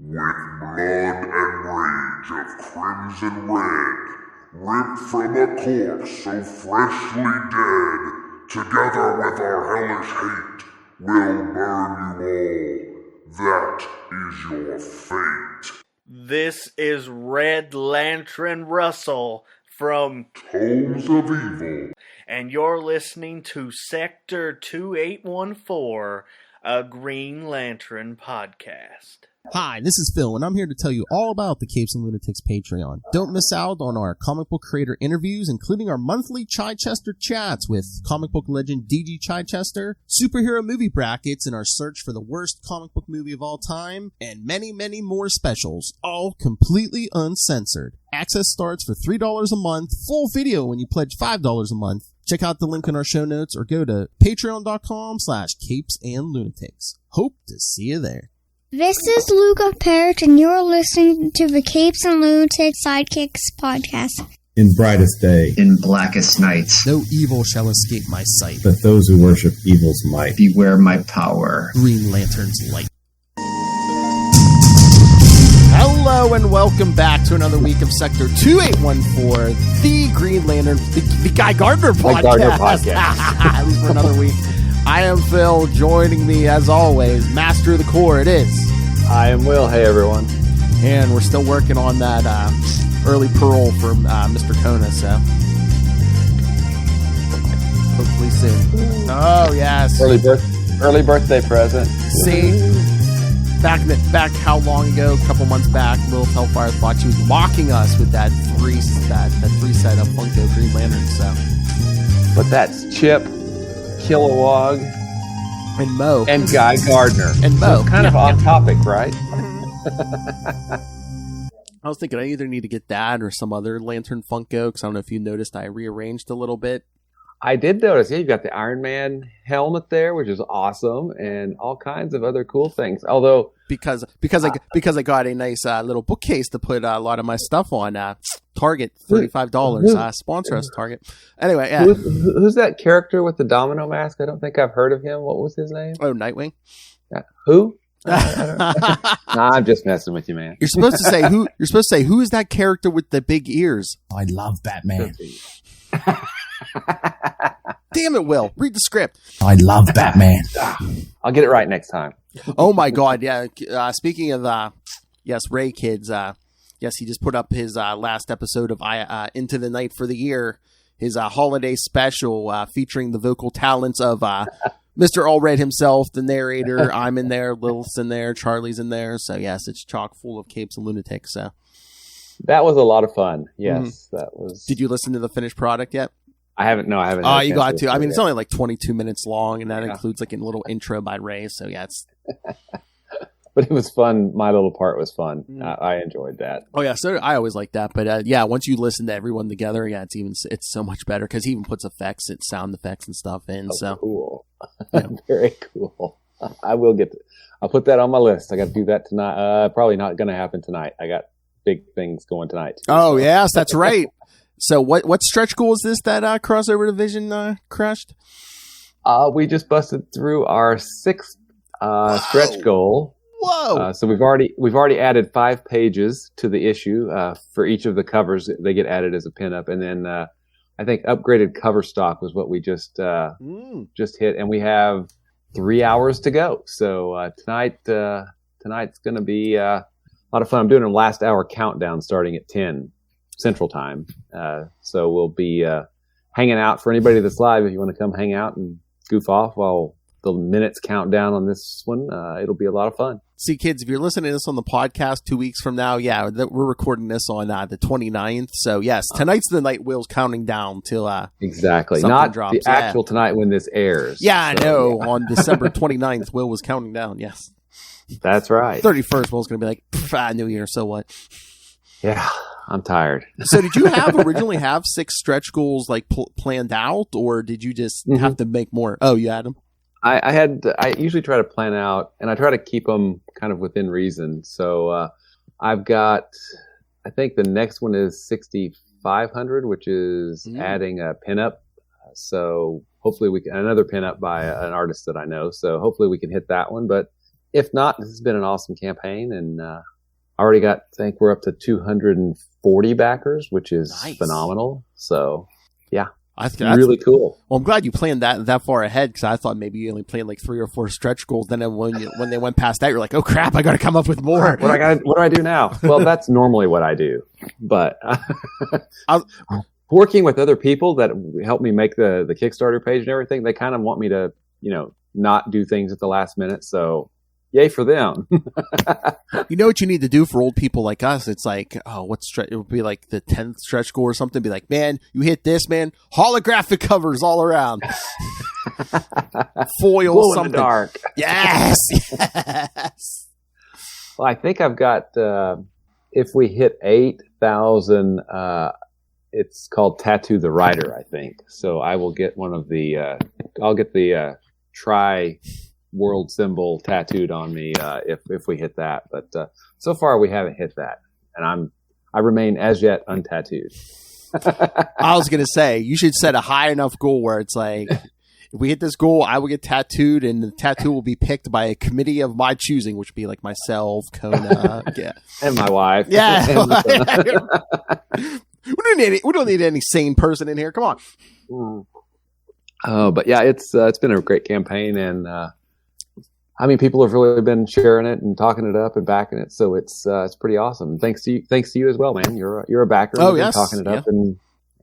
With blood and rage of crimson red, ripped from a corpse so freshly dead, together with our hellish hate, we'll burn you all. That is your fate. This is Red Lantern Russell from Tomes of Evil, and you're listening to Sector 2814, a Green Lantern podcast. Hi, this is Phil, and I'm here to tell you all about the Capes and Lunatics Patreon. Don't miss out on our comic book creator interviews, including our monthly Chichester chats with comic book legend D.G. Chichester, superhero movie brackets in our search for the worst comic book movie of all time, and many, many more specials, all completely uncensored. Access starts for $3 a month, full video when you pledge $5 a month. Check out the link in our show notes or go to patreon.com/capesandlunatics. Hope to see you there. This is Luca Perich, and you're listening to the Capes and Lunatics Sidekicks podcast. In brightest day, in blackest nights, no evil shall escape my sight, but those who worship evil's might. Beware my power. Green Lantern's light. Hello and welcome back to another week of Sector 2814, the Green Lantern, the Guy Gardner podcast. At least for another week. I am Phil. Joining me, as always, Master of the Core, it is. I am Will. Hey, everyone. And we're still working on that early parole for Mr. Kona, so hopefully soon. Oh, yes. Early birthday present. See? Back how long ago? A couple months back, Little Hellfire thought she was mocking us with that three set of Funko Green Lantern, so. But that's Chip, Kilowog, and Mo, and Guy Gardner, and Mo. So kind of off topic, right? I was thinking I either need to get that or some other Lantern Funko, because I don't know if you noticed I rearranged a little bit. I did notice. Yeah, you've got the Iron Man helmet there, which is awesome, and all kinds of other cool things. Although because I got a nice little bookcase to put a lot of my stuff on. Target, $35. Sponsor us, Target. Anyway, yeah. Who's that character with the domino mask? I don't think I've heard of him. What was his name? Oh, Nightwing. Who? I'm just messing with you, man. You're supposed to say who. You're supposed to say who is that character with the big ears? I love Batman. Damn it, Will. Read the script. I love Batman. I'll get it right next time. Oh, my God. Yeah. Speaking of, Ray Kids, yes, he just put up his last episode of Into the Night for the Year, his holiday special featuring the vocal talents of Mr. Allred himself, the narrator. I'm in there. Lilith's in there. Charlie's in there. So, yes, it's chock full of Capes and Lunatics. So. That was a lot of fun. Yes, That was. Did you listen to the finished product yet? I haven't. No, I haven't. Oh, you got to. I mean, it's only like 22 minutes long, and that includes like a little intro by Ray. So yeah, it's. But it was fun. My little part was fun. I enjoyed that. Oh yeah, so I always like that. But yeah, once you listen to everyone together, yeah, it's so much better because he even puts effects and sound effects and stuff in. Oh, so cool. Yeah. Very cool. I will get. I'll put that on my list. I got to do that tonight. Probably not going to happen tonight. I got big things going tonight. Too, oh yes, that's right. So what stretch goal is this that crossover division crushed? We just busted through our 6th stretch goal. Whoa! So we've already added 5 pages to the issue for each of the covers. They get added as a pinup, and then I think upgraded cover stock was what we just hit, and we have 3 hours to go. So tonight's going to be a lot of fun. I'm doing a last hour countdown starting at 10 Central Time. So we'll be hanging out for anybody that's live. If you want to come hang out and goof off while the minutes count down on this one, it'll be a lot of fun. See, kids, if you're listening to this on the podcast 2 weeks from now, we're recording this on the 29th. So, yes, tonight's the night Will's counting down till exactly. Not drops. The actual tonight when this airs. Yeah, so, I know. Yeah. On December 29th, Will was counting down, yes. That's right. 31st, Will's going to be like, New Year, so what? Yeah. I'm tired. So did you originally have 6 stretch goals like planned out, or did you just have to make more? Oh, you had them? I usually try to plan out, and I try to keep them kind of within reason. So I've got, I think the next one is 6,500, which is adding a pinup. So hopefully another pinup by an artist that I know. So hopefully we can hit that one. But if not, this has been an awesome campaign, and I think we're up to 240 backers, which is phenomenal. So, yeah. That's really cool. Well, I'm glad you planned that far ahead, because I thought maybe you only planned like 3 or 4 stretch goals. Then when they went past that, you're like, oh crap, I got to come up with more. What do I do now? Well, that's normally what I do, but working with other people that help me make the Kickstarter page and everything, they kind of want me to, not do things at the last minute. So, yay for them. You know what you need to do for old people like us? It's like, it would be like the 10th stretch goal or something. Be like, man, you hit this, man. Holographic covers all around. Foil Glow something. In the dark. Yes. Yes. Well, I think I've got, if we hit 8,000, it's called Tattoo the Writer, I think. So I will get one of the, I'll get the Tri world symbol tattooed on me if we hit that. But so far we haven't hit that, and I remain as yet untattooed. I was gonna say you should set a high enough goal where it's like, if we hit this goal, I will get tattooed, and the tattoo will be picked by a committee of my choosing, which would be like myself, Kona, yeah, and my wife. Yeah. We don't need any sane person in here. Come on. But yeah, it's been a great campaign, and I mean, people have really been sharing it and talking it up and backing it, so it's pretty awesome. Thanks to you as well, man. You're a backer. Oh, You've yes. been talking it up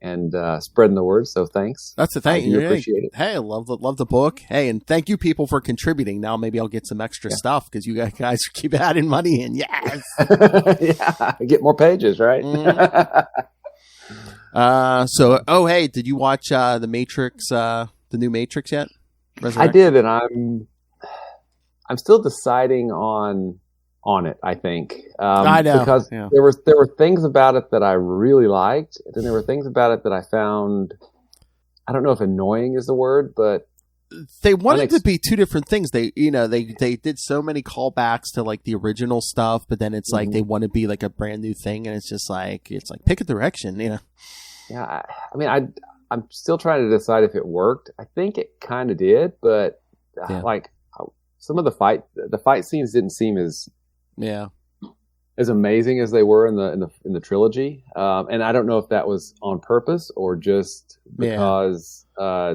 and spreading the word. So thanks. That's the thing. I appreciate it. Hey, I love the book. Hey, and thank you people for contributing. Now maybe I'll get some extra stuff because you guys keep adding money in. Yes. Yeah, get more pages, right? Hey, did you watch the Matrix, the new Matrix yet? I did, and I'm still deciding on it. I think I know, because there were things about it that I really liked, and then there were things about it that I found, I don't know if annoying is the word, but they wanted to be two different things. They did so many callbacks to like the original stuff, but then it's like they want to be like a brand new thing, and it's just like pick a direction, Yeah, I mean, I'm still trying to decide if it worked. I think it kind of did, but like some of the fight scenes didn't seem as amazing as they were in the trilogy. And I don't know if that was on purpose or just because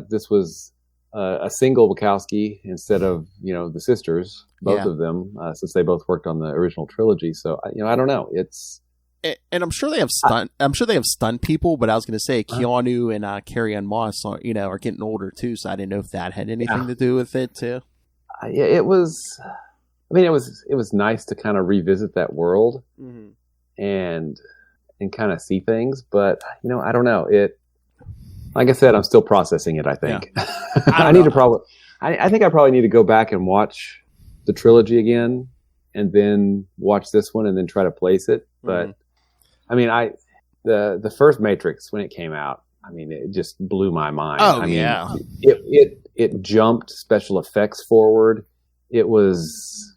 this was a single Wachowski instead of the sisters, both of them, since they both worked on the original trilogy. So I don't know. And I'm sure they have stunt people, but I was going to say Keanu and Carrie-Anne Moss are getting older too, so I didn't know if that had anything to do with it too. Yeah, it was. I mean, it was nice to kind of revisit that world and kind of see things, but I don't know. Like I said, I'm still processing it. I think I think I probably need to go back and watch the trilogy again, and then watch this one, and then try to place it. But I mean, the first Matrix when it came out, I mean, it just blew my mind. Oh, I mean, it jumped special effects forward. It was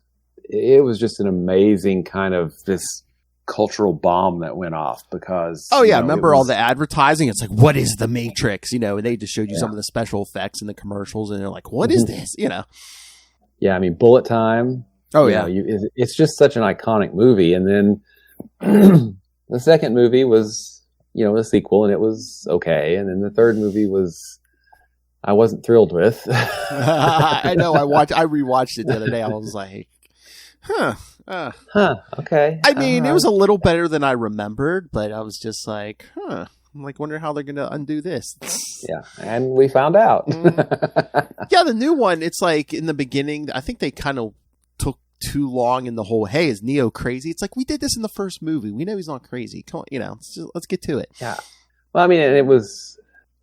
just an amazing kind of this cultural bomb that went off because. Oh yeah, remember all the advertising? It's like, what is the Matrix? And they just showed you some of the special effects in the commercials, and they're like, what is this? Yeah, I mean, bullet time. Oh yeah, it's just such an iconic movie, and then the second movie was. A sequel, and it was okay. And then the third movie I wasn't thrilled with. I know. I rewatched it the other day. I was like, okay. I mean, it was a little better than I remembered, but I was just like, I'm like, wonder how they're going to undo this. Yeah. And we found out. Yeah. The new one, it's like in the beginning, I think they kind of took too long in the whole, hey, is Neo crazy? It's like, we did this in the first movie. We know he's not crazy. Come on, let's get to it. Yeah. Well, I mean, it was,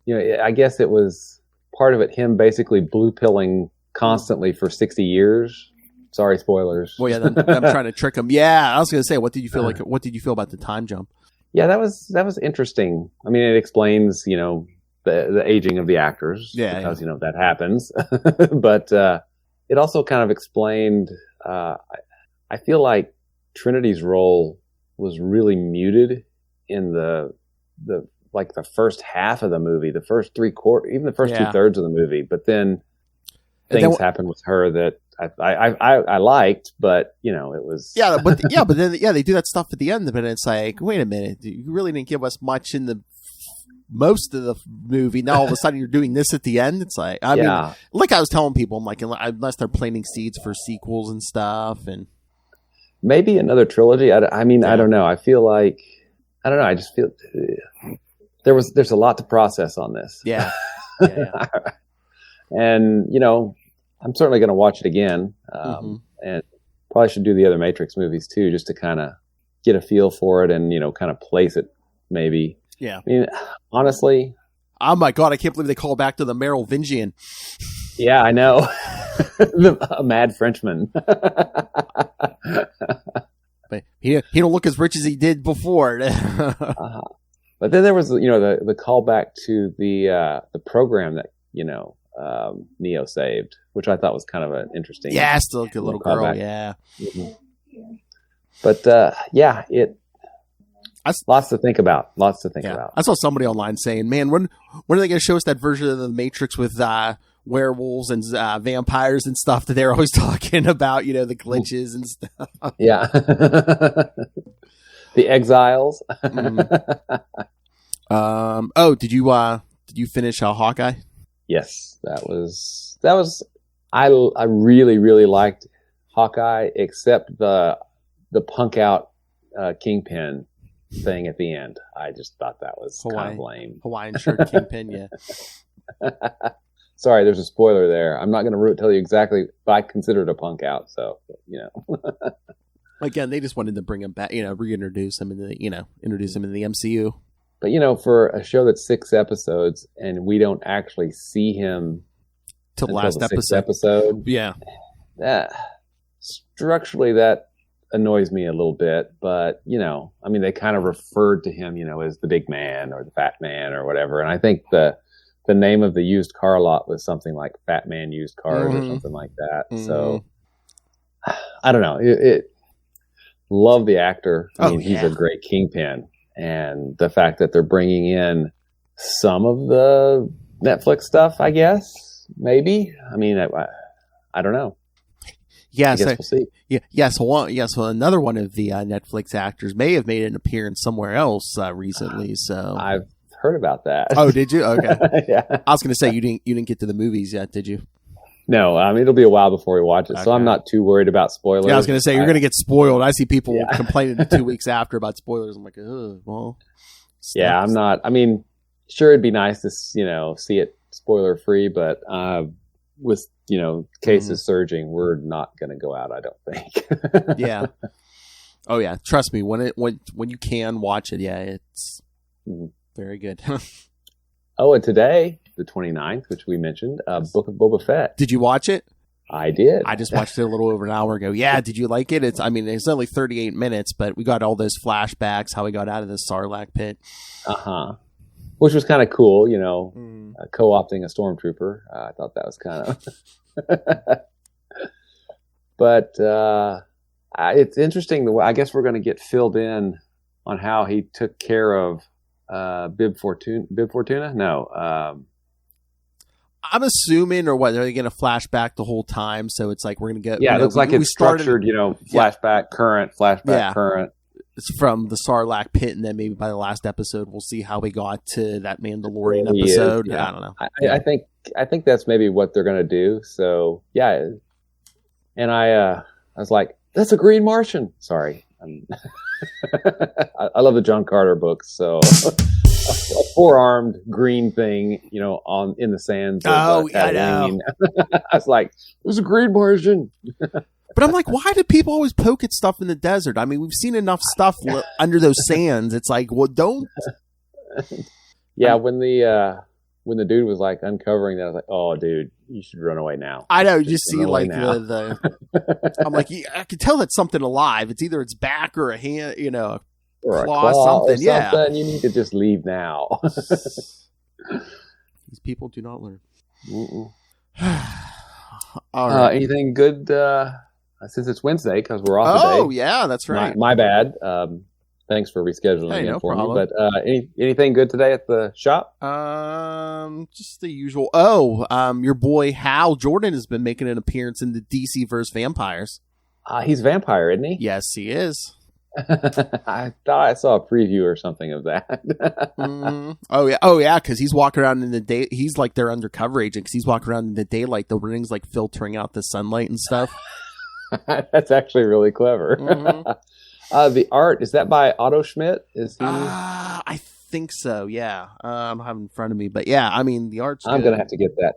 I guess it was part of it, him basically blue pilling constantly for 60 years. Sorry, spoilers. Well, yeah, I'm trying to trick him. Yeah, I was going to say, what did you feel like? What did you feel about the time jump? Yeah, that was interesting. I mean, it explains, the aging of the actors. Yeah, because that happens. But it also kind of explained. I feel like Trinity's role was really muted in the first half of the movie, the first 3/4, even the first 2/3 of the movie. But then things happened with her that I liked, but you know, it was but then they do that stuff at the end, but it's like, wait a minute, you really didn't give us much in the most of the movie. Now all of a sudden you're doing this at the end. It's like, I mean, like I was telling people, I'm like, unless they're planting seeds for sequels and stuff, and maybe another trilogy. I don't know. I feel like, I don't know. I just feel there's a lot to process on this. Yeah. And, you know, I'm certainly going to watch it again. And probably should do the other Matrix movies too, just to kind of get a feel for it and, you know, kind of place it maybe. Yeah. I mean, honestly. Oh my God. I can't believe they call back to the Merovingian. Yeah, I know. A mad Frenchman. But he don't look as rich as he did before. But then there was, you know, the callback to the program that, you know, Neo saved, which I thought was kind of an interesting. Yeah, still a good little girl. Callback. Yeah. Mm-hmm. But lots to think about. I saw somebody online saying, "Man, when are they going to show us that version of the Matrix with werewolves and vampires and stuff that they're always talking about? You know, the glitches and stuff." Yeah, the exiles. Did you finish Hawkeye? Yes, that was. I really, really liked Hawkeye, except the punk out Kingpin thing at the end. I just thought that was kind of lame. Hawaiian shirt Kingpin, yeah. Sorry, there's a spoiler there. I'm not going to tell you exactly, but I consider it a punk out. So, you know. Again, they just wanted to bring him back, you know, reintroduce him into introduce him into the MCU. But, you know, for a show that's 6 episodes and we don't actually see him till the last episode. Yeah. Structurally, that annoys me a little bit, but you know, I mean, they kind of referred to him, you know, as the big man or the fat man or whatever. And I think the name of the used car lot was something like Fat Man Used Cars or something like that. So I don't know. Love the actor. I mean, he's a great Kingpin, and the fact that they're bringing in some of the Netflix stuff, I guess, maybe. I mean, I don't know. Yes, I guess we'll see. Yeah, so another one of the Netflix actors may have made an appearance somewhere else recently. So I've heard about that. Oh, did you? Okay. Yeah. I was going to say you didn't get to the movies yet, did you? No, I mean, it'll be a while before we watch it, so I'm not too worried about spoilers. Yeah, I was going to say you're going to get spoiled. I see people complaining 2 weeks after about spoilers. I'm like, well. Yeah, I'm not. I mean, sure, it'd be nice to see it spoiler free, but with cases surging, we're not going to go out, I don't think. Yeah. Oh yeah, trust me. When you can watch it, it's very good. Oh, and today, the 29th, which we mentioned, Book of Boba Fett. Did you watch it? I did. I just watched it a little over an hour ago. Yeah, did you like it? It's only 38 minutes, but we got all those flashbacks, how we got out of the Sarlacc pit. Which was kind of cool, co-opting a stormtrooper. I thought that was kind of... But it's interesting. I guess we're going to get filled in on how he took care of Bib Fortuna? No. I'm assuming, or what, are they going to flashback the whole time? So it's like we're going to get... Yeah, it looks like it's structured, flashback, current, current. It's from the Sarlacc pit, and then maybe by the last episode we'll see how we got to that Mandalorian episode. I don't know. I think that's maybe what they're going to do. So yeah, and I was like, that's a Green Martian. Sorry, I love the John Carter books. So a 4-armed green thing, in the sands. I know. I was like, there's a Green Martian. But I'm like, why do people always poke at stuff in the desert? I mean, we've seen enough stuff under those sands. It's like, well, don't. Yeah, when the dude was like uncovering that, I was like, oh, dude, you should run away now. I know. You just see like the I'm like, I can tell that's something alive. It's either its back or a hand, or a claw, something. Yeah, you need to just leave now. These people do not learn. All right. Anything good? Since it's Wednesday, because we're off today. Oh, yeah, that's right. My bad. Thanks for rescheduling Hey, again no for problem. me. But anything good today at the shop? Just the usual. Oh, your boy Hal Jordan has been making an appearance in the DC vs. Vampires. He's a vampire, isn't he? Yes, he is. I thought I saw a preview or something of that. Oh yeah, because he's walking around in the day. He's like their undercover agent because he's walking around in the daylight. The ring's like filtering out the sunlight and stuff. That's actually really clever. The art, is that by Otto Schmidt? Is he? I think so. Yeah, I don't have it in front of me, but yeah, I mean the art's. I'm gonna have to get that.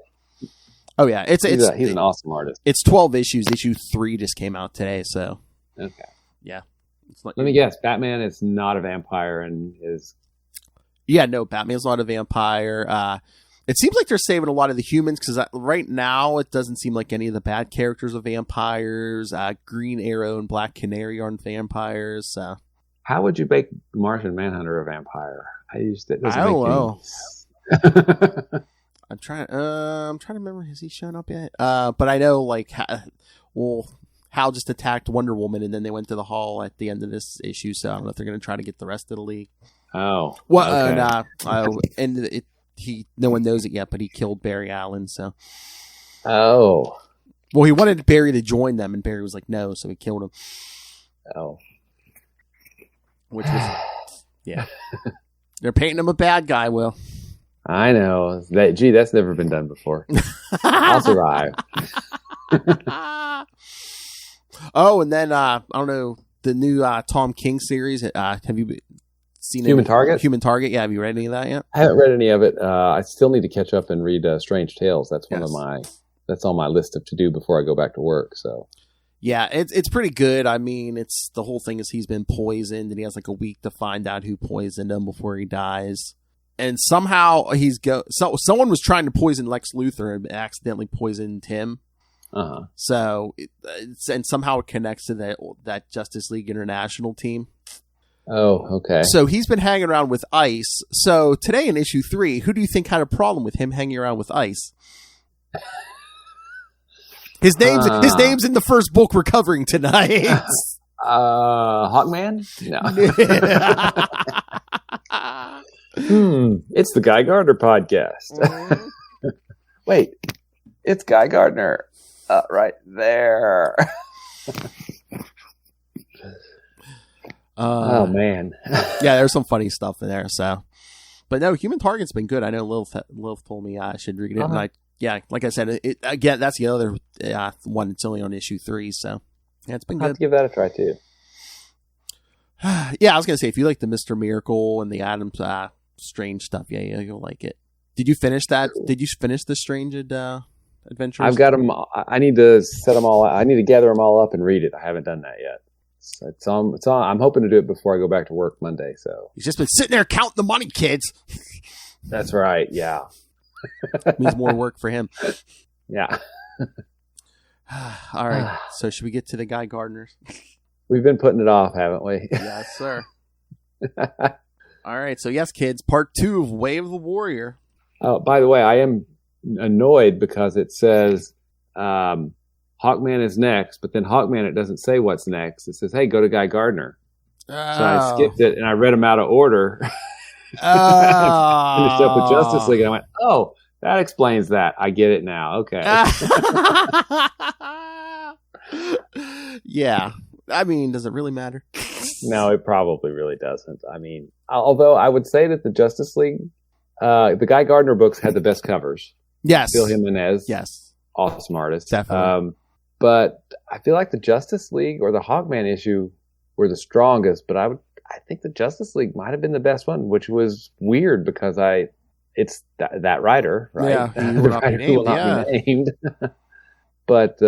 Oh yeah, he's an awesome artist. It's 12 issues. Issue 3 just came out today, so okay. Yeah. Let me guess. Batman is not a vampire and is. Yeah, no, Batman's not a vampire. It seems like they're saving a lot of the humans because right now it doesn't seem like any of the bad characters are vampires. Green Arrow and Black Canary aren't vampires. How would you make Martian Manhunter a vampire? I don't know. I'm trying to remember. Has he shown up yet? But I know, like, Hal just attacked Wonder Woman, and then they went to the hall at the end of this issue. So I don't know if they're going to try to get the rest of the league. Oh, well, okay. No one knows it yet, but he killed Barry Allen. So, well, he wanted Barry to join them, and Barry was like, no, so he killed him. Oh, which was, yeah, they're painting him a bad guy. Will. I know. That's never been done before. I'll survive. Oh, and then I don't know, the new Tom King series. Have you seen Human Target? Human Target. Yeah, have you read any of that yet? I haven't read any of it. I still need to catch up and read Strange Tales. That's that's on my list of to do before I go back to work. So. Yeah, it's pretty good. I mean, it's the whole thing is he's been poisoned, and he has like a week to find out who poisoned him before he dies. And somehow someone was trying to poison Lex Luthor and accidentally poisoned him. So and somehow it connects to that Justice League International team. Oh, okay. So he's been hanging around with Ice. So today in issue 3, who do you think had a problem with him hanging around with Ice? His name's in the first book we're covering tonight. Hawkman? No. It's the Guy Gardner podcast. Wait, it's Guy Gardner right there. Oh man. Yeah, there's some funny stuff in there. So, but no, Human Target's been good. I know Lilith told me I should read it, and like I said, again, that's the other one. It's only on issue 3, so yeah, it's been good. I'll have to give that a try too. Yeah, I was gonna say if you like the Mr. Miracle and the Adams Strange stuff, yeah, you'll like it. Did you finish that? Did you finish the Strange Adventures? I've got them. I need to set them all. I need to gather them all up and read it. I haven't done that yet. It's on. I'm hoping to do it before I go back to work Monday. So he's just been sitting there counting the money, kids. That's right. Yeah. Means more work for him. Yeah. All right. So should we get to the Guy Gardners? We've been putting it off, haven't we? Yes, sir. All right. So yes, kids, part 2 of Way of the Warrior. Oh, by the way, I am annoyed because it says Hawkman is next, but then Hawkman, it doesn't say what's next. It says, hey, go to Guy Gardner. So I skipped it and I read them out of order. Finished up with Justice League and I went, oh, that explains that. I get it now. Okay. Yeah. I mean, does it really matter? No, it probably really doesn't. I mean, although I would say that the Justice League, the Guy Gardner books had the best covers. Yes. Phil Jimenez. Yes. Awesome artist. Definitely. But I feel like the Justice League or the Hawkman issue were the strongest, but I think the Justice League might have been the best one, which was weird because it's that writer, right? Yeah, the writer who will not be named. But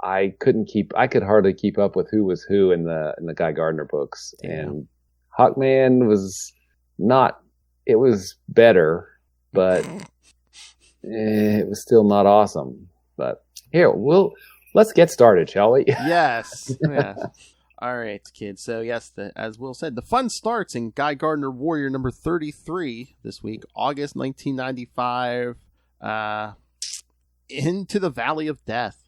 I could hardly keep up with who was who in the Guy Gardner books. Yeah. And Hawkman was not. It was better, but it was still not awesome. But here, let's get started, shall we? Yes. Yes. All right, kids. So, yes, as Will said, the fun starts in Guy Gardner Warrior number 33 this week, August 1995, Into the Valley of Death.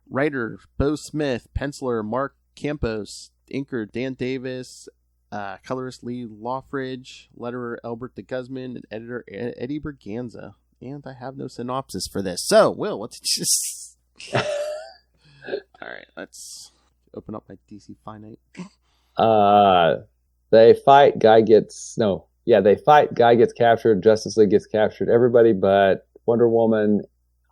Writer, Bo Smith. Penciler, Mark Campos. inker Dan Davis, colorist Lee Loffridge, letterer Albert de Guzman, and editor Eddie Berganza. And I have no synopsis for this. So, Will, what's just... All right, let's open up my DC Finite. They fight. Guy gets captured. Justice League gets captured. Everybody but Wonder Woman,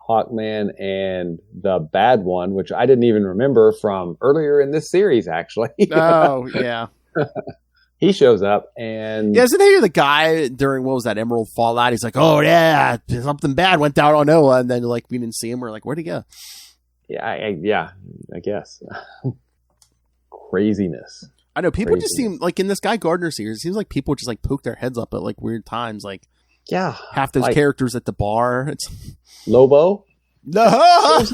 Hawkman, and the bad one, which I didn't even remember from earlier in this series, actually. Oh, yeah. He shows up, and... Yeah, isn't he the guy during, what was that, Emerald Fallout? He's like, oh, yeah, something bad went down on Noah, and then, like, we didn't see him. We're like, where'd he go? Yeah, I guess. Craziness. I know, people just seem, like, in this Guy Gardner series, it seems like people just, like, poke their heads up at, like, weird times, like... Yeah. Half those characters at the bar. It's... Lobo? No!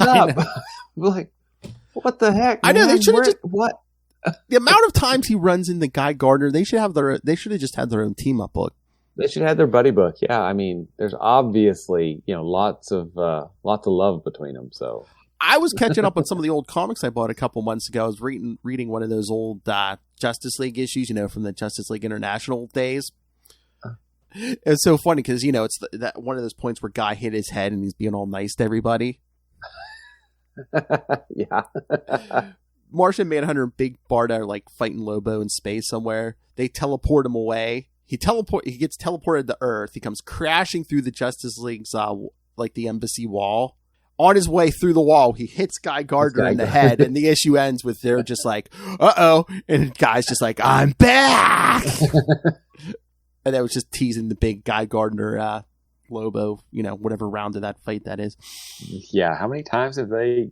Like, what the heck, I know, man? they should have just... What? The amount of times he runs into Guy Gardner, they should have just had their own team up book. They should have their buddy book. Yeah, I mean, there's obviously, lots of love between them. So I was catching up on some of the old comics I bought a couple months ago. I was reading one of those old Justice League issues, from the Justice League International days. It's so funny because it's that one of those points where Guy hit his head and he's being all nice to everybody. Yeah. Martian Manhunter and Big Barda are like fighting Lobo in space somewhere. They teleport him away. He gets teleported to Earth. He comes crashing through the Justice League's like the embassy wall. On his way through the wall, he hits Guy Gardner in the head, and the issue ends with they're just like, uh-oh, and Guy's just like, I'm back. And that was just teasing the big Guy Gardner Lobo, whatever round of that fight that is. Yeah, how many times have they?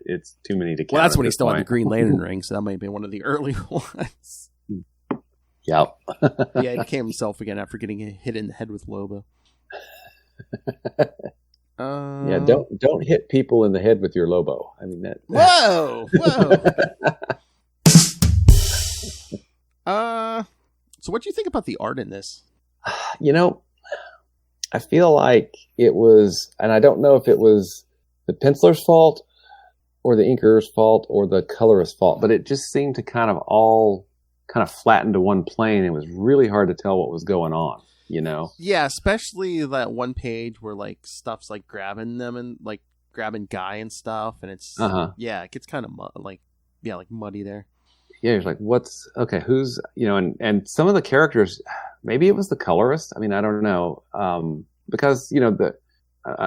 It's too many to count. Well, that's when he still had the Green Lantern ring, so that might have been one of the early ones. Yep. Yeah, he became himself again after getting hit in the head with Lobo. Yeah, don't hit people in the head with your Lobo. I mean that. Whoa. So what do you think about the art in this? I feel like it was, and I don't know if it was the penciler's fault or the inker's fault or the colorist's fault, but it just seemed to kind of flatten to one plane. It was really hard to tell what was going on, Yeah, especially that one page where like stuff's like grabbing them and like grabbing Guy and stuff, and it's it gets kind of like muddy there. Yeah, you're like, who's and some of the characters, maybe it was the colorist. I mean, I don't know, because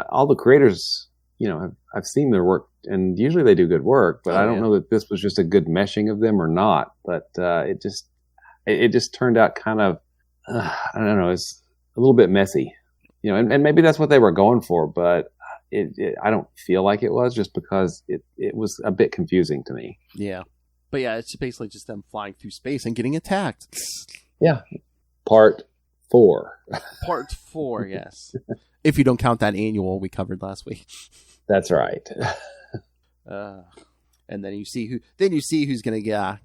all the creators, I've seen their work, and usually they do good work, but I don't know that this was just a good meshing of them or not. But it just turned out kind of, I don't know, it's a little bit messy, and maybe that's what they were going for, but I don't feel like it was, just because it was a bit confusing to me. Yeah. But yeah, it's basically just them flying through space and getting attacked. Yeah. Part 4. Part 4, yes. If you don't count that annual we covered last week. That's right. And then you see who's going to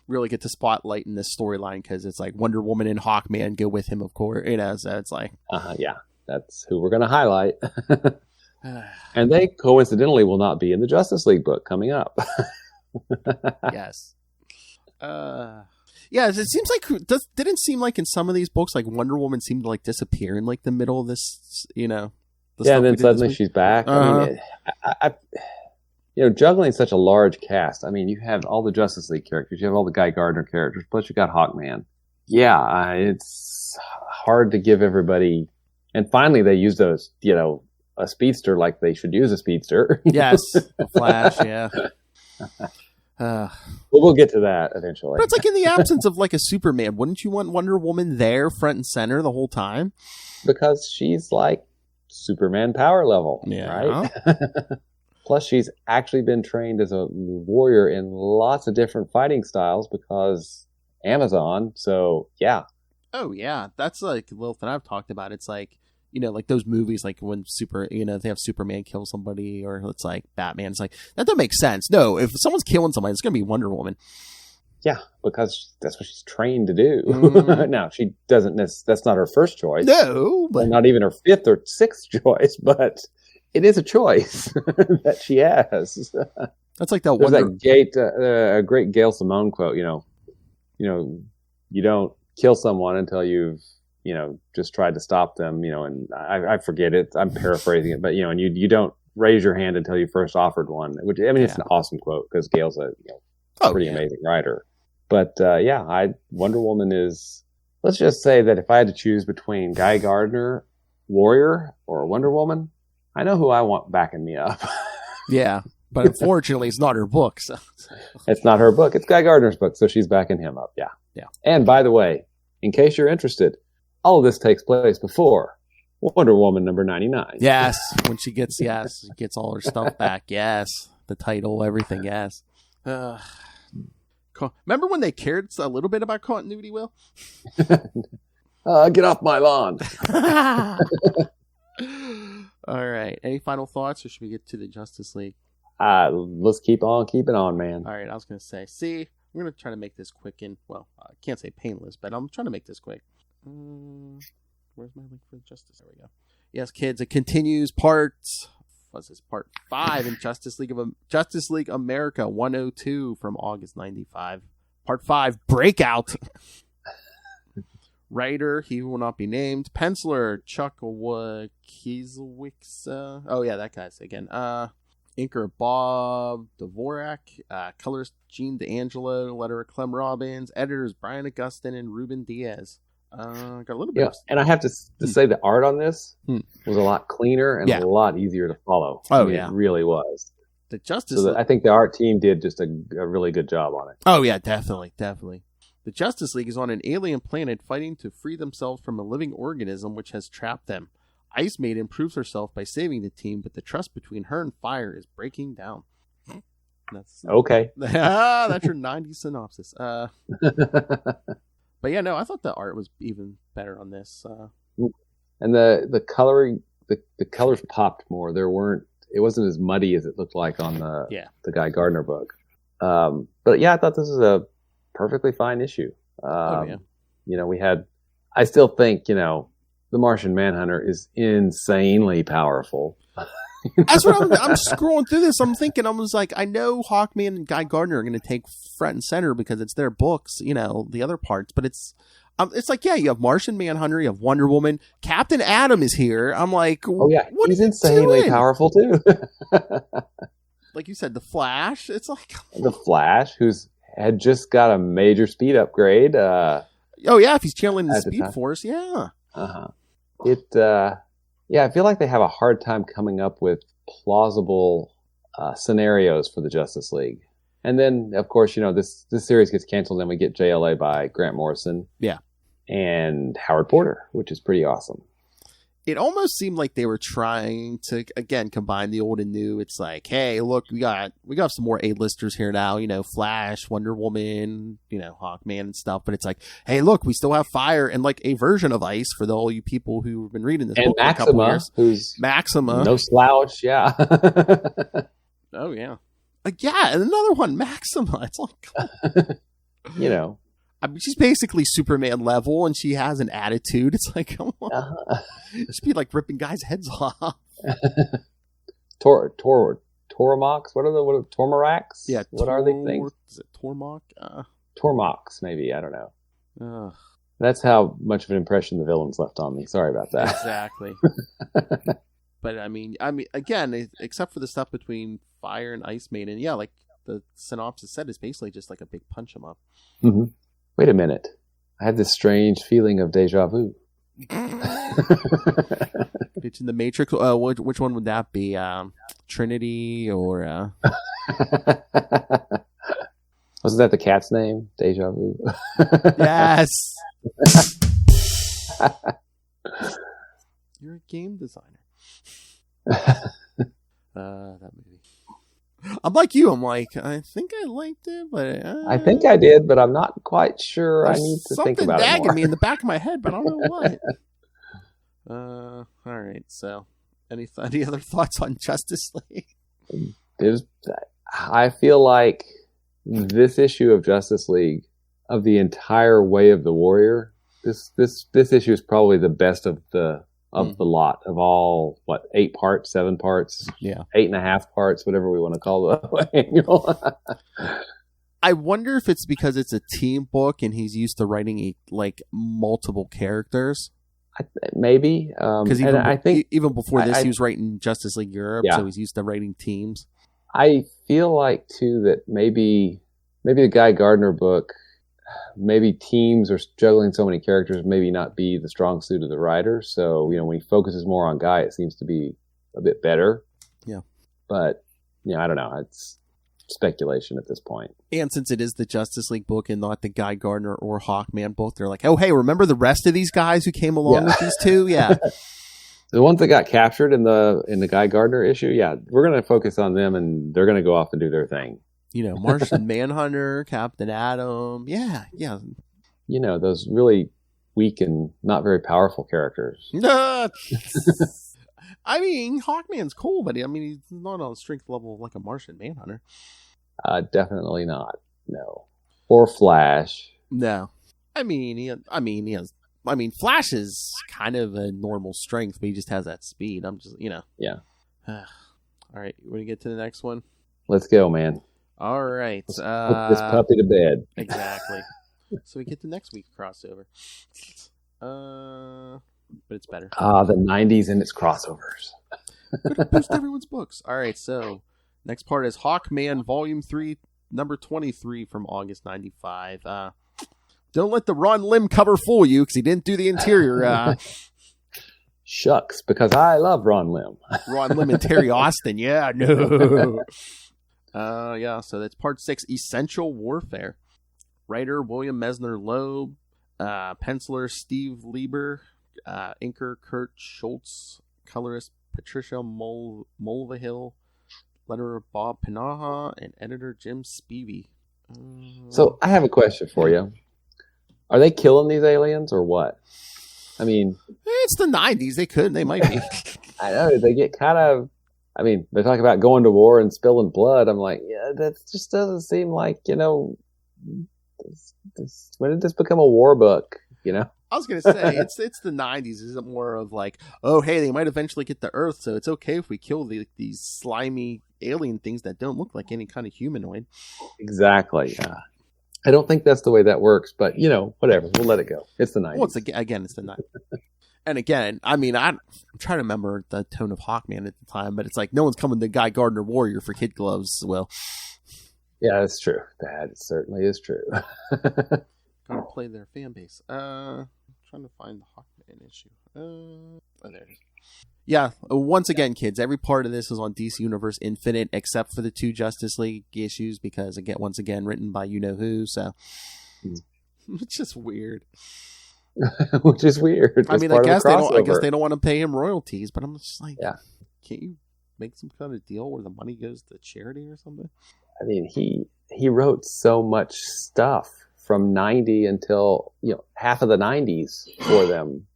really get the spotlight in this storyline, because it's like Wonder Woman and Hawkman go with him, of course. So it's like, yeah, that's who we're going to highlight. And they coincidentally will not be in the Justice League book coming up. Yes. Yeah, it seems like didn't seem like in some of these books like Wonder Woman seemed to like disappear in like the middle of this, and then suddenly she's back. I mean, juggling such a large cast. I mean, you have all the Justice League characters, you have all the Guy Gardner characters, plus you got Hawkman. Yeah, it's hard to give everybody. And finally, they used a speedster like they should use a speedster. Yes, the Flash. Yeah. But we'll get to that eventually. But it's like in the absence of like a Superman, wouldn't you want Wonder Woman there front and center the whole time? Because she's like Superman power level, right? Plus she's actually been trained as a warrior in lots of different fighting styles because Amazon, so yeah. Oh yeah, that's like a little thing I've talked about. It's like, like those movies, like when they have Superman kill somebody, or it's like Batman. It's like, that doesn't make sense. No, if someone's killing somebody, it's going to be Wonder Woman. Yeah, because that's what she's trained to do. Mm-hmm. Now, she doesn't, that's not her first choice. No. But... not even her 5th or 6th choice, but it is a choice that she has. That's like that There's Wonder. a great Gail Simone quote. You don't kill someone until you've just tried to stop them. And I forget it. I'm paraphrasing it, but and you don't raise your hand until you first offered one. Which it's an awesome quote because Gail's a pretty amazing writer. But Wonder Woman is. Let's just say that if I had to choose between Guy Gardner, Warrior, or Wonder Woman, I know who I want backing me up. Yeah, but unfortunately, it's not her book. So. It's not her book. It's Guy Gardner's book, so she's backing him up. Yeah. Yeah. And by the way, in case you're interested, all of this takes place before Wonder Woman number 99. Yes, when she gets all her stuff back. Yes, the title, everything. Yes. Remember when they cared a little bit about continuity, Will? Get off my lawn. All right. Any final thoughts, or should we get to the Justice League? Let's keep on keeping on, man. All right. I was going to say, we're going to try to make this quick and, I can't say painless, but I'm trying to make this quick. Where's my link for Justice? There we go. Yes, kids, it continues part 5 in Justice League America 102 from August 95. Part 5, Breakout. Writer, he who will not be named. Penciler, Chuck Kiesewicz. That guy's again. Inker, Bob Dvorak. Colorist, Gene D'Angelo. Letterer, Clem Robbins. Editors, Brian Augustin and Ruben Diaz. Got a little bit. And I have to say the art on this was a lot cleaner and a lot easier to follow. It really was. The Justice. I think the art team did just a really good job on it. Oh yeah, definitely. The Justice League is on an alien planet fighting to free themselves from a living organism which has trapped them. Ice Maiden proves herself by saving the team, but the trust between her and Fire is breaking down. Okay. That's your 90 synopsis. But I thought the art was even better on this. And the coloring, the colors popped more. It wasn't as muddy as it looked like on the Guy Gardner book. But I thought this was a perfectly fine issue. I still think, the Martian Manhunter is insanely powerful. That's what I'm scrolling through this. I'm thinking, I was like, I know Hawkman and Guy Gardner are going to take front and center because it's their books, the other parts. But it's like, you have Martian Manhunter, you have Wonder Woman, Captain Atom is here. I'm like, what he's insanely powerful too. Like you said, the Flash. It's like the Flash, had just got a major speed upgrade. If he's channeling the Speed Force, I feel like they have a hard time coming up with plausible scenarios for the Justice League. And then, of course, this series gets canceled and we get JLA by Grant Morrison. Yeah. And Howard Porter, which is pretty awesome. It almost seemed like they were trying to, again, combine the old and new. It's like, hey, look, we got some more A-listers here now, Flash, Wonder Woman, Hawkman and stuff. But it's like, hey, look, we still have Fire and like a version of Ice for all you people who've been reading this book for a couple years. Who's Maxima. No slouch, yeah. Oh, yeah. And another one, Maxima. It's like, I mean, she's basically Superman level, and she has an attitude. It's like, come on. She'd be like ripping guys' heads off. Tormox? What are Tormarax? Yeah. What are they things? Is it Tormok? Tormox, maybe. I don't know. That's how much of an impression the villains left on me. Sorry about that. Exactly. But I mean, again, except for the stuff between Fire and Ice Maiden, like the synopsis said, is basically just like a big punch 'em up. Mm-hmm. Wait a minute. I had this strange feeling of deja vu. It's in the Matrix. Which one would that be? Trinity or? Wasn't that the cat's name? Deja vu. Yes. You're a game designer. That movie. I'm like you. I'm like, I think I liked it, but I think I did, but I'm not quite sure. I need to think about it more. Something nagging me in the back of my head, but I don't know what. All right. So, any other thoughts on Justice League? I feel like this issue of Justice League, of the entire Way of the Warrior, this issue is probably the best of the of the lot of all, 8 parts, 7 parts, 8.5 parts, whatever we want to call the annual. I wonder if it's because it's a team book and he's used to writing multiple characters. Maybe. Because I think even before this, he was writing Justice League Europe, so he's used to writing teams. I feel like, too, that maybe the Guy Gardner book, maybe teams are juggling so many characters, maybe not be the strong suit of the writer. So, when he focuses more on Guy, it seems to be a bit better. Yeah. But, I don't know. It's speculation at this point. And since it is the Justice League book and not the Guy Gardner or Hawkman book, they're like, oh, hey, remember the rest of these guys who came along with these two? Yeah. The ones that got captured in the Guy Gardner issue, we're going to focus on them, and they're going to go off and do their thing. Martian Manhunter, Captain Atom. Yeah. Those really weak and not very powerful characters. I mean, Hawkman's cool, but he's not on a strength level like a Martian Manhunter. Definitely not. No. Or Flash. No. Flash is kind of a normal strength, but he just has that speed. I'm just, Yeah. All right, you want to get to the next one? Let's go, man. All right. Let's put this puppy to bed. Exactly. So we get the next week's crossover. But it's better. The 90s and its crossovers. Gotta boost everyone's books. All right, so next part is Hawkman Volume 3, number 23 from August 95. Don't let the Ron Lim cover fool you, because he didn't do the interior. Shucks, because I love Ron Lim. Ron Lim and Terry Austin, no. So that's part 6, Essential Warfare. Writer William Mesner Loeb, penciler Steve Lieber, inker Kurt Schultz, colorist Patricia Mulvihill, letterer Bob Pinaha, and editor Jim Spivey. So I have a question for you. Are they killing these aliens or what? I mean, it's the 90s. They might be. I know they get kind of. I mean, they talk about going to war and spilling blood. I'm like, that just doesn't seem like when did this become a war book? I was gonna say it's the 90s. Is it more of like, oh hey, they might eventually get to Earth, so it's okay if we kill these slimy alien things that don't look like any kind of humanoid. Exactly. I don't think that's the way that works, but whatever. We'll let it go. It's the 90s. Well, it's the 90s. And again, I'm trying to remember the tone of Hawkman at the time, but it's like no one's coming to Guy Gardner Warrior for kid gloves. Well, yeah, that's true. That certainly is true. Gotta play their fan base. Trying to find the Hawkman issue. Oh, there it is. Yeah, once again, kids, every part of this is on DC Universe Infinite except for the 2 Justice League issues because, once again, written by you-know-who, so it's just weird. Which is weird. I guess they don't want to pay him royalties, but I'm just like, can't you make some kind of deal where the money goes to charity or something? I mean, he wrote so much stuff from 90 until half of the 90s for them.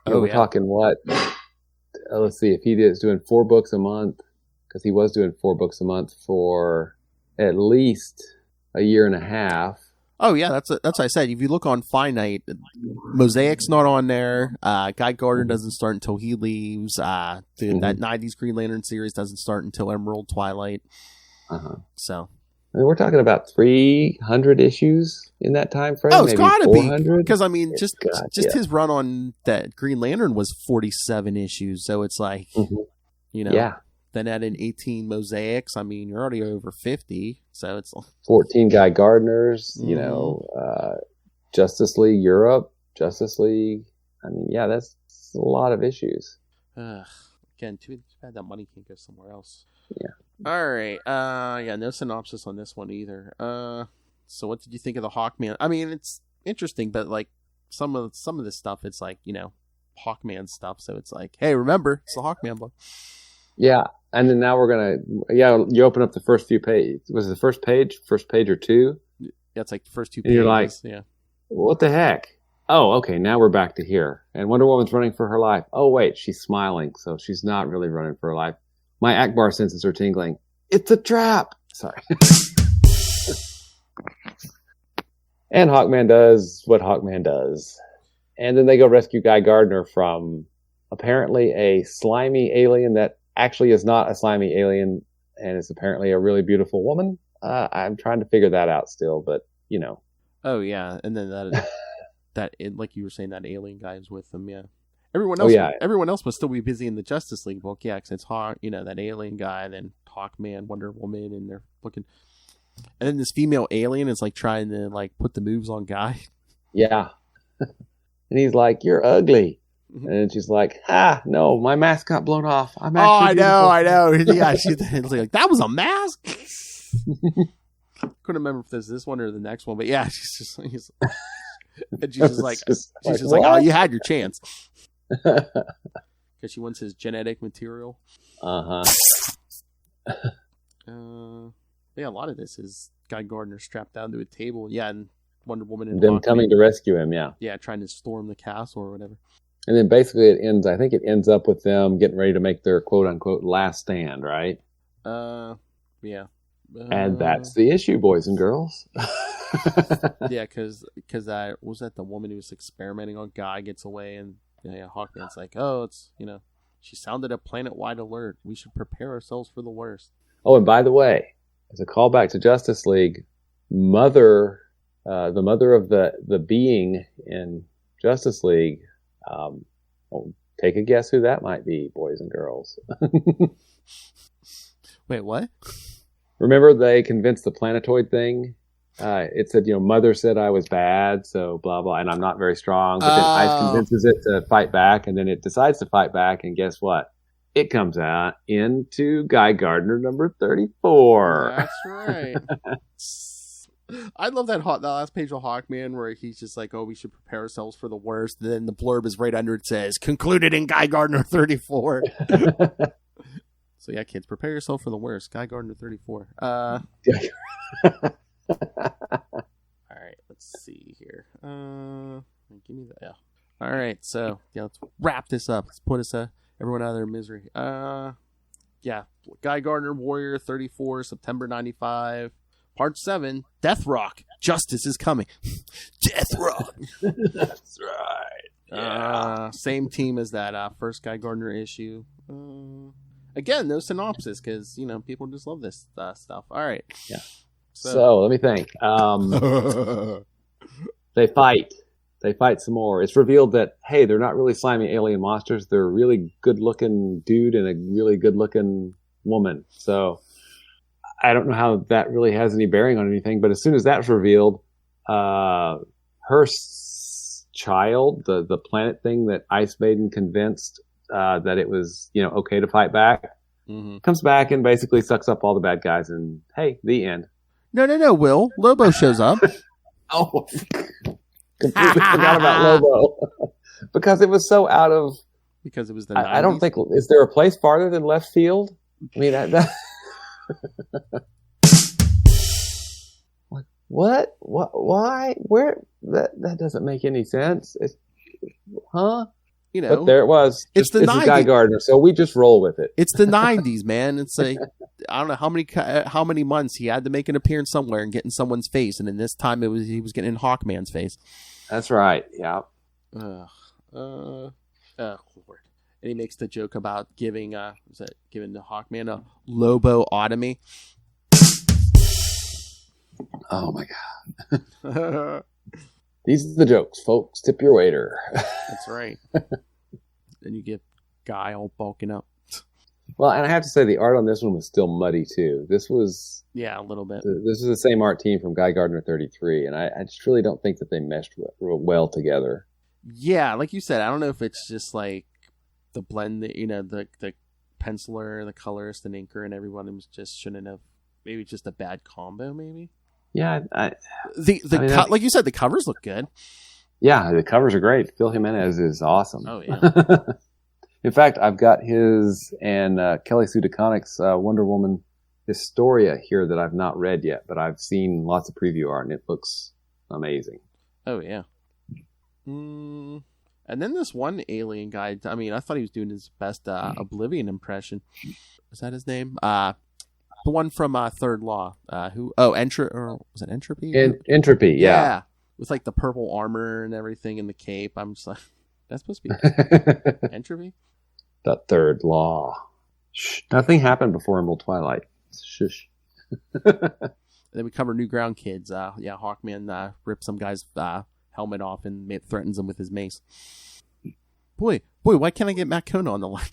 We're talking what? Let's see, if he is doing 4 books a month, because he was doing 4 books a month for at least a year and a half. Oh yeah, that's what I said. If you look on Finite, Mosaic's not on there. Guy Gardner doesn't start until he leaves. That 90s Green Lantern series doesn't start until Emerald Twilight. So I mean, we're talking about 300 issues in that time frame. Oh, it's got to be, because just his run on that Green Lantern was 47 issues. So it's like, then add in 18 Mosaics. I mean, you're already over 50. So it's 14 Guy Gardners. Justice League Europe, Justice League. I mean, that's a lot of issues. Again, too bad that money can't go somewhere else. Yeah. All right. No synopsis on this one either. So what did you think of the Hawkman? I mean, it's interesting, but like some of this stuff, it's like, Hawkman stuff. So it's like, hey, remember, it's the Hawkman book. Yeah. And then now we're going to, you open up the first few pages. Was it the first page or 2? Yeah, it's like the first 2 and pages. You're like, yeah. What the heck? Oh, okay. Now we're back to here. And Wonder Woman's running for her life. Oh, wait, she's smiling. So she's not really running for her life. My Akbar senses are tingling. It's a trap. Sorry. And Hawkman does what Hawkman does. And then they go rescue Guy Gardner from apparently a slimy alien that actually is not a slimy alien and is apparently a really beautiful woman. I'm trying to figure that out still, but you know. Oh yeah, and then like you were saying, that alien guy is with them. Yeah, everyone else must still be busy in the Justice League book. Yeah, because it's that alien guy, then Hawkman, Wonder Woman, and they're looking. And then this female alien is like trying to like put the moves on Guy. Yeah, and he's like, "You're ugly," and she's like, "Ha, no, my mask got blown off. I'm actually I know. Yeah, she's like, that was a mask. Couldn't remember if this one or the next one, but yeah, she's just like, and she's just like, oh, you had your chance, because she wants his genetic material. Yeah, a lot of this is Guy Gardner strapped down to a table. Yeah, and Wonder Woman and them coming to rescue him. Yeah, trying to storm the castle or whatever. And then basically it ends up with them getting ready to make their quote unquote last stand, right? Yeah. And that's the issue, boys and girls. Yeah, because was that the woman who was experimenting on Guy gets away, and Hawkman's like, oh, it's she sounded a planet-wide alert. We should prepare ourselves for the worst. Oh, and by the way, as a callback to Justice League, the mother of the being in Justice League. Take a guess who that might be, boys and girls. Wait, what? Remember they convinced the planetoid thing? It said, mother said I was bad, so blah, blah, and I'm not very strong. But then Ice convinces it to fight back, and then it decides to fight back, and guess what? It comes out into Guy Gardner number 34. That's right. I love that last page of Hawkman where he's just like, oh, we should prepare ourselves for the worst. And then the blurb is right under it says, concluded in Guy Gardner 34. So yeah, kids, prepare yourself for the worst. Guy Gardner 34. All right, let's see here. Give me that. Yeah. All right, so let's wrap this up. Let's put everyone out of their misery. Yeah, Guy Gardner Warrior 34, September 95. Part 7, Death Rock. Justice is coming. Death Rock. That's right. Yeah. Same team as that first Guy Gardner issue. Again, no synopsis because people just love this stuff. All right. Yeah. So let me think. They fight. They fight some more. It's revealed that they're not really slimy alien monsters. They're a really good-looking dude and a really good-looking woman. So I don't know how that really has any bearing on anything, but as soon as that's revealed, her child, the planet thing that Ice Maiden convinced that it was okay to fight back, comes back and basically sucks up all the bad guys, and the end. No, Will. Lobo shows up. Oh, completely forgot about Lobo because it was so out of. Because it was the 90s? I don't think. Is there a place farther than left field? I mean, that what? Why? Where? That doesn't make any sense. Huh? But there it was. It's the 90s. This is Guy Gardner, so we just roll with it. It's the 90s, man. It's like I don't know how many months he had to make an appearance somewhere and get in someone's face, and in this time he was getting in Hawkman's face. That's right. Yeah. Lord. And he makes the joke about giving the Hawkman a lobotomy. Oh my god. These are the jokes, folks. Tip your waiter. That's right. Then you get Guy all bulking up. Well, and I have to say the art on this one was still muddy too. This was a little bit. This is the same art team from Guy Gardner 33, and I just really don't think that they meshed well together. Yeah, like you said, I don't know if it's just like the blend, the penciler, the colorist, and inker, and everyone was just shouldn't have. Maybe just a bad combo, maybe. Yeah, like you said, the covers look good. Yeah, the covers are great. Phil Jimenez is awesome. Oh yeah. In fact, I've got his and Kelly Sue DeConnick's Wonder Woman Historia here that I've not read yet, but I've seen lots of preview art, and it looks amazing. Oh yeah. And then this one alien guy. I mean, I thought he was doing his best Oblivion impression. Was that his name? The one from Third Law. Was it Entropy? Entropy, yeah. With like the purple armor and everything and the cape. I'm just like, That's supposed to be entropy? The third law. Shh. Nothing happened before Emerald Twilight. Shush. Then we cover New Ground Kids. Hawkman rips some guy's helmet off and threatens him with his mace. Boy, why can't I get Matt Kona on the line?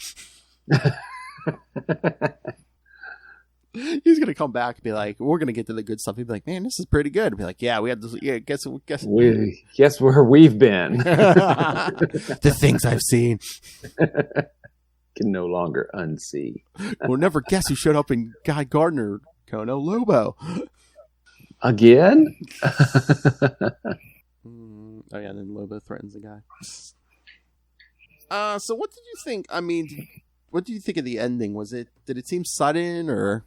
He's gonna come back and be like, "We're gonna get to the good stuff." He'd be like, "Man, this is pretty good." I'd be like, "Yeah, we had this. Yeah, guess Where we've been." The things I've seen Can no longer unsee. We'll never guess who showed up in Guy Gardner, Kono Lobo. Again? Oh yeah, and then Lobo threatens the guy. So what did you think? I mean, what do you think of the ending? Did it seem sudden or?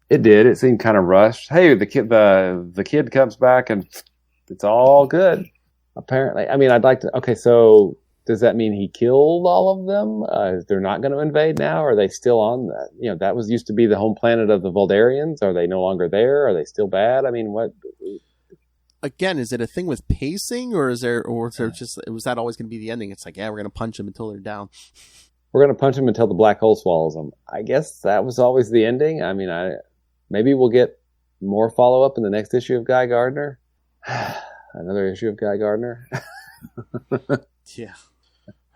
It did. It seemed kind of rushed. Hey, the kid comes back and it's all good. Apparently, I mean, I'd like to. Okay, so does that mean he killed all of them? They're not going to invade now? Are they still on that? That was used to be the home planet of the Voldarians. Are they no longer there? Are they still bad? I mean, what? Again, is it a thing with pacing, or is there just was that always going to be the ending? It's like, yeah, we're going to punch them until they're down. We're going to punch them until the black hole swallows them. I guess that was always the ending. I mean, maybe we'll get more follow up in the next issue of Guy Gardner. Another issue of Guy Gardner. Yeah.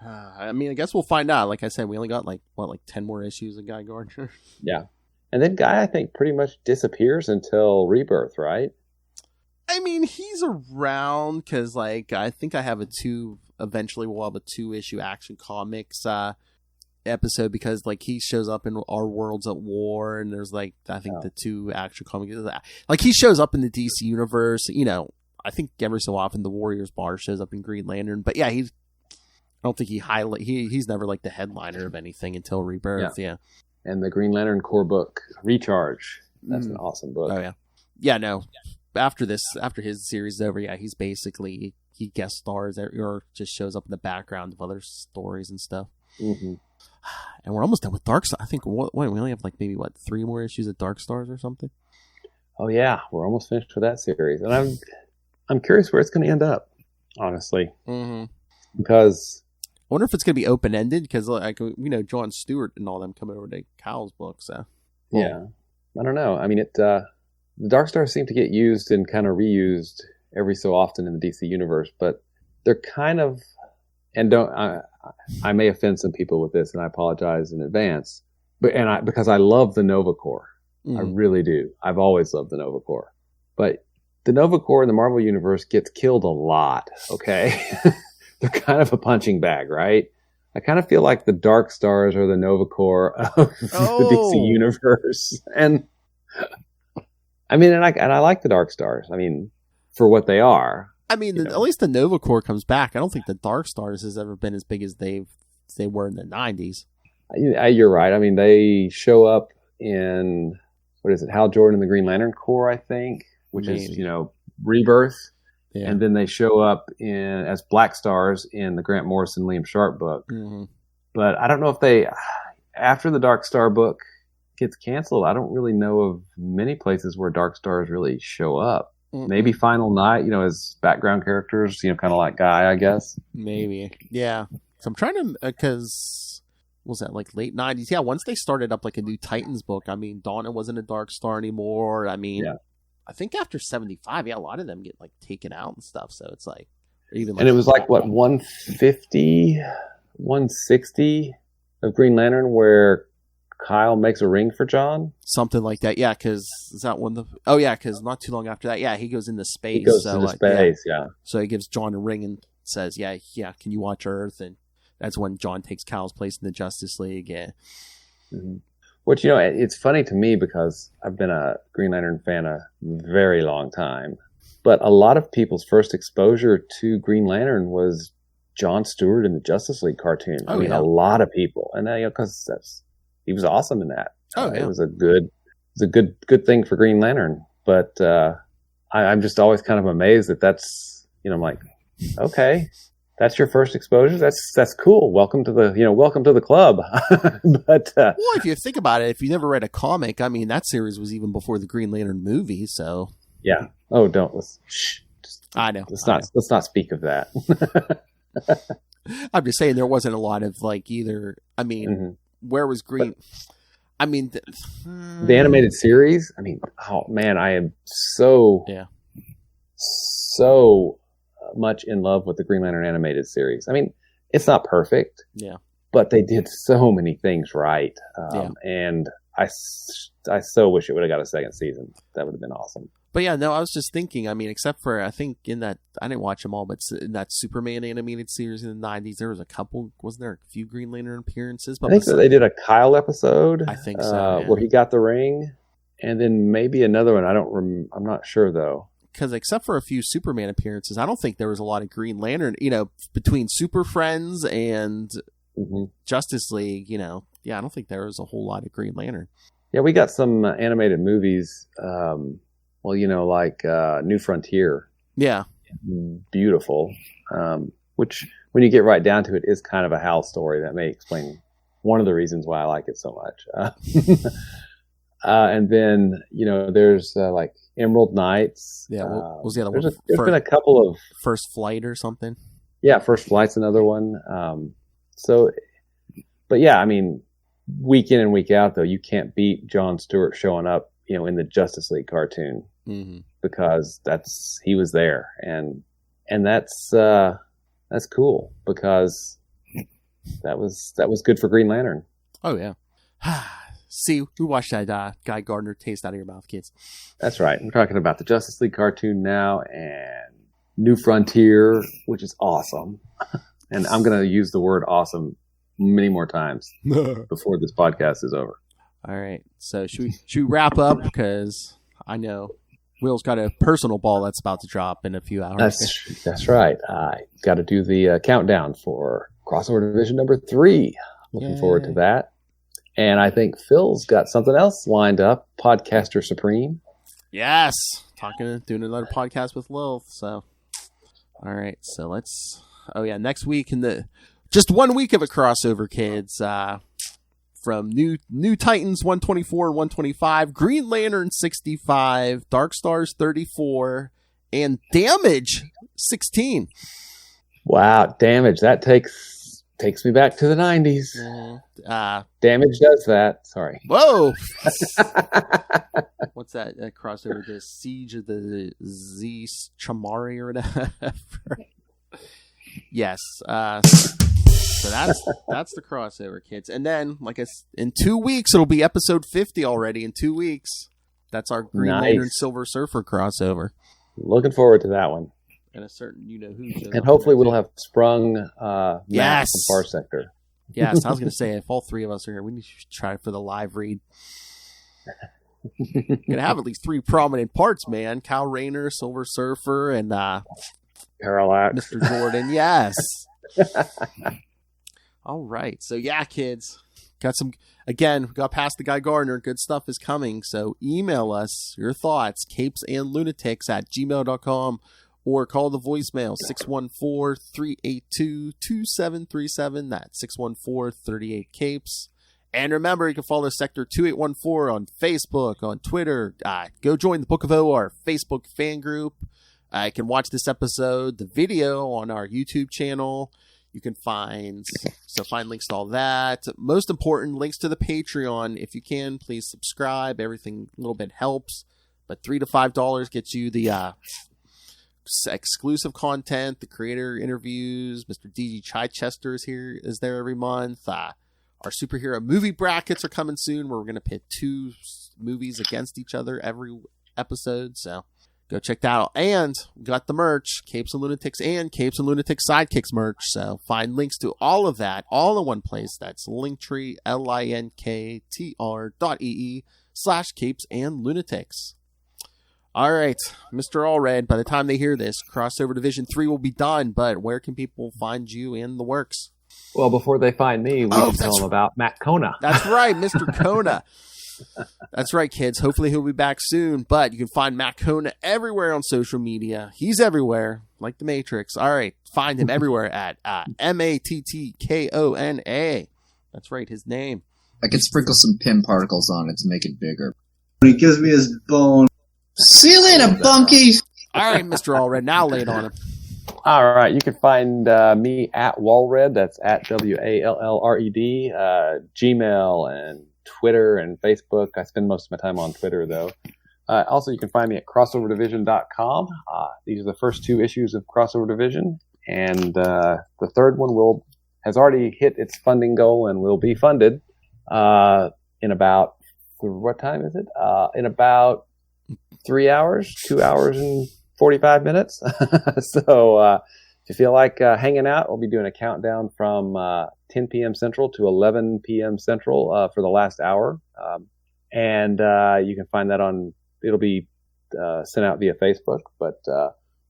I mean, I guess we'll find out. Like I said, we only got like 10 more issues of Guy Gardner. Yeah. And then Guy, I think, pretty much disappears until Rebirth, right? I mean, he's around because, like, I think I have eventually we'll have a 2-issue Action Comics episode because, like, he shows up in Our Worlds at War, and there's, like, I think the 2 Action Comics. Like, he shows up in the DC universe. I think every so often the Warriors bar shows up in Green Lantern. But, yeah, I don't think he's never, like, the headliner of anything until Rebirth, yeah. And the Green Lantern core book, Recharge. That's an awesome book. Oh, yeah. Yeah, no. After his series is over, yeah, he's basically, he guest stars or just shows up in the background of other stories and stuff. Mm-hmm. And we're almost done with Dark Stars. I think we only have like maybe 3 more issues of Dark Stars or something. Oh yeah, we're almost finished with that series, and I'm curious where it's going to end up, honestly, because I wonder if it's going to be open ended because like John Stewart and all them coming over to Kyle's book. So yeah, I don't know. I mean the Dark Stars seem to get used and kind of reused every so often in the DC universe, but they're kind of, and I may offend some people with this, and I apologize in advance, because I love the Nova Corps. I really do. I've always loved the Nova Corps, but the Nova Corps in the Marvel universe gets killed a lot. Okay, they're kind of a punching bag, right? I kind of feel like the Dark Stars are the Nova Corps of the DC universe, and I mean, and I like the Dark Stars. I mean, for what they are. I mean, at least the Nova Corps comes back. I don't think the Dark Stars has ever been as big as they were in the 90s. You're right. I mean, they show up in, what is it, Hal Jordan and the Green Lantern Corps, I think, which is, Rebirth. Yeah. And then they show up as Black Stars in the Grant Morrison, Liam Sharp book. Mm-hmm. But I don't know if after the Dark Star book gets canceled, I don't really know of many places where Dark Stars really show up. Maybe Final Night, as background characters, kind of like Guy, I guess. Maybe. Yeah. So I'm trying to, because, what was that, like late 90s? Yeah, once they started up like a new Titans book, I mean, Donna wasn't a Dark Star anymore. I mean, I think after 75, a lot of them get like taken out and stuff. So it's like, even like. And it was like, what, 150, 160 of Green Lantern where Kyle makes a ring for John? Something like that, yeah, because is that one because not too long after that, yeah, he goes into space. He goes into space, yeah. So he gives John a ring and says, yeah, can you watch Earth? And that's when John takes Kyle's place in the Justice League, yeah. Mm-hmm. Which, it's funny to me because I've been a Green Lantern fan a very long time, but a lot of people's first exposure to Green Lantern was John Stewart in the Justice League cartoon. I mean, a lot of people. And because he was awesome in that. It was a good thing for Green Lantern. But I'm just always kind of amazed that's, I'm like, okay, that's your first exposure. That's cool. Welcome to the club. But well, if you think about it, if you never read a comic, I mean, that series was even before the Green Lantern movie. So yeah. Oh, don't. Shh. I know. Let's not speak of that. I'm just saying there wasn't a lot of like either. I mean, where was Green? I mean, the animated series. I mean, oh man, I am so much in love with the Green Lantern animated series. I mean, it's not perfect, but they did so many things right, and I so wish it would have got a second season. That would have been awesome. But yeah, no, I was just thinking, I mean, except for, I think in that, I didn't watch them all, but in that Superman animated series in the 90s, there was a couple, wasn't there a few Green Lantern appearances? But I think that they did a Kyle episode. I think so, where he got the ring, and then maybe another one. I'm not sure, though. Because except for a few Superman appearances, I don't think there was a lot of Green Lantern, you know, between Super Friends and Justice League, you know. Yeah, I don't think there was a whole lot of Green Lantern. Yeah, we got some animated movies. Well, you know, like New Frontier. Yeah. Beautiful. Which, when you get right down to it, is kind of a Hal story. That may explain one of the reasons why I like it so much. And then, you know, there's like Emerald Knights. Yeah, what was the other one? There's been a couple of... First Flight or something? Yeah, First Flight's another one. But yeah, I mean, week in and week out, though, you can't beat Jon Stewart showing up, you know, in the Justice League cartoon, because he was there, and that's cool, because that was good for Green Lantern. Oh yeah. See, who watched that Guy Gardner taste out of your mouth, kids? That's right. We're talking about the Justice League cartoon now, and New Frontier, which is awesome. And I'm going to use the word awesome many more times before this podcast is over. All right. So should we wrap up? Because I know Will's got a personal ball that's about to drop in a few hours. That's right. I got to do the countdown for Crossover Division number 3. Looking forward to that. And I think Phil's got something else lined up. Podcaster Supreme. Yes. Doing another podcast with Lil. So, all right. So next week just 1 week of a crossover, kids. From New Titans 124 and 125, Green Lantern 65, Dark Stars 34, and Damage 16. Wow, Damage. That takes me back to the 90s. Damage does that. Sorry. Whoa. What's that crossover? The Siege of the Z Chamari or whatever. Yes. So that's the crossover, kids. And then, in 2 weeks, it'll be episode 50 already. In 2 weeks, that's our Green Lantern Silver Surfer crossover. Looking forward to that one. And a certain who. And hopefully we'll have sprung Matt from Far Sector. Yes, I was going to say, if all three of us are here, we need to try for the live read. Going to have at least 3 prominent parts, man. Kyle Rayner, Silver Surfer, and Parallax. Mr. Jordan. Yes. All right. So, yeah, kids. We got past the Guy Gardner. Good stuff is coming. So, email us your thoughts, capesandlunatics@gmail.com, or call the voicemail, 614-382-2737. That's 614-38-CAPES. And remember, you can follow Sector 2814 on Facebook, on Twitter. Go join the Book of OR Facebook fan group. You can watch this episode, the video, on our YouTube channel. You can find links to all that. Most important, links to the Patreon. If you can, please subscribe. Everything a little bit helps. But $3 to $5 gets you the exclusive content, the creator interviews. Mr. D.G. Chichester is there every month. Our superhero movie brackets are coming soon, where we're going to pit 2 movies against each other every episode. So go check that out. And we got the merch, Capes and Lunatics and Capes and Lunatics Sidekicks merch. So find links to all of that all in one place. That's Linktree, linktr.ee/Capes and Lunatics. All right, Mr. Allred, by the time they hear this, Crossover Division 3 will be done, but where can people find you in the works? Well, before they find me, we can tell them about Matt Kona. That's right, Mr. Kona. That's right, kids. Hopefully he'll be back soon, but you can find Matt Kona everywhere on social media. He's everywhere, like the Matrix. All right, find him everywhere at MATTKONA. That's right, his name. I could sprinkle some pin particles on it to make it bigger. He gives me his bone. See you later, bunkies! All right, Mr. Allred, now lay it on him. All right, you can find me at Walred. That's at WALLRED. Gmail and Twitter and Facebook. I spend most of my time on Twitter, though. Also, you can find me at crossoverdivision.com. These are the first 2 issues of Crossover Division, and the third one has already hit its funding goal and will be funded in about, what time is it? In about 3 hours, 2 hours and 45 minutes. So if you feel like hanging out, we'll be doing a countdown from 10 p.m. Central to 11 p.m. Central for the last hour. And you can find that it'll be sent out via Facebook. But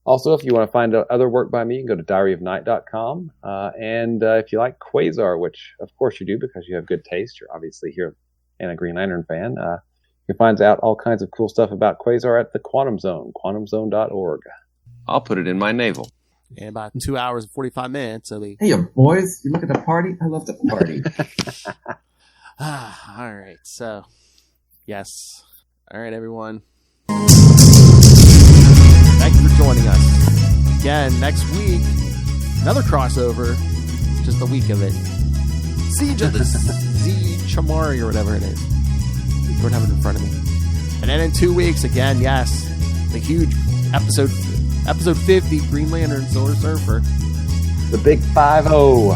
also, if you want to find other work by me, you can go to diaryofnight.com. And if you like Quasar, which of course you do because you have good taste, you're obviously here and a Green Lantern fan, you can find out all kinds of cool stuff about Quasar at the Quantum Zone, quantumzone.org. I'll put it in my navel. In about 2 hours and 45 minutes. Hey, boys, you look at the party? I love the party. All right, so, yes. All right, everyone. Thank you for joining us. Again, next week, another crossover, just the week of it. Siege of the Z-Chamari or whatever it is. I don't have it in front of me. And then in 2 weeks, again, yes, the huge episode 50, Green Lantern Silver Surfer. The big 5-0.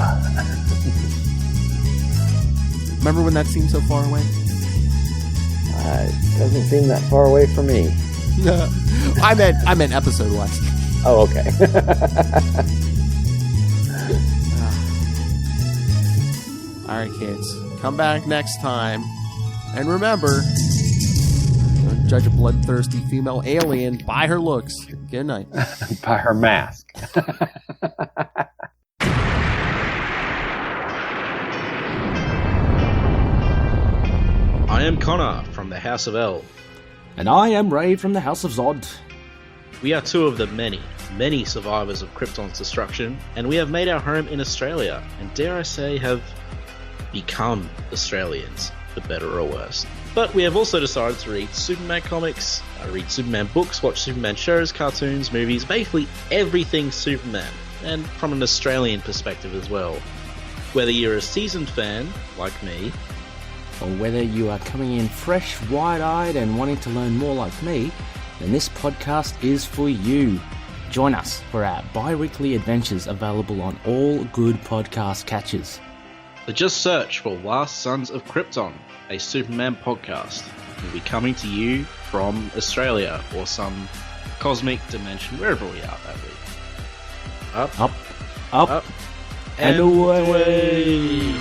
Remember when that seemed so far away? It doesn't seem that far away from me. I meant episode-wise. Oh, okay. All right, kids. Come back next time. And remember, don't judge a bloodthirsty female alien by her looks. Good night. By her mask. I am Connor from the House of L. And I am Ray from the House of Zod. We are 2 of the many, many survivors of Krypton's destruction, and we have made our home in Australia, and dare I say, have become Australians, for better or worse. But we have also decided to read Superman comics, read Superman books, watch Superman shows, cartoons, movies, basically everything Superman, and from an Australian perspective as well. Whether you're a seasoned fan, like me, or whether you are coming in fresh, wide-eyed and wanting to learn more like me, then this podcast is for you. Join us for our bi-weekly adventures available on all good podcast catchers. So just search for Last Sons of Krypton, a Superman podcast. We'll be coming to you from Australia or some cosmic dimension, wherever we are that week. Up, and away.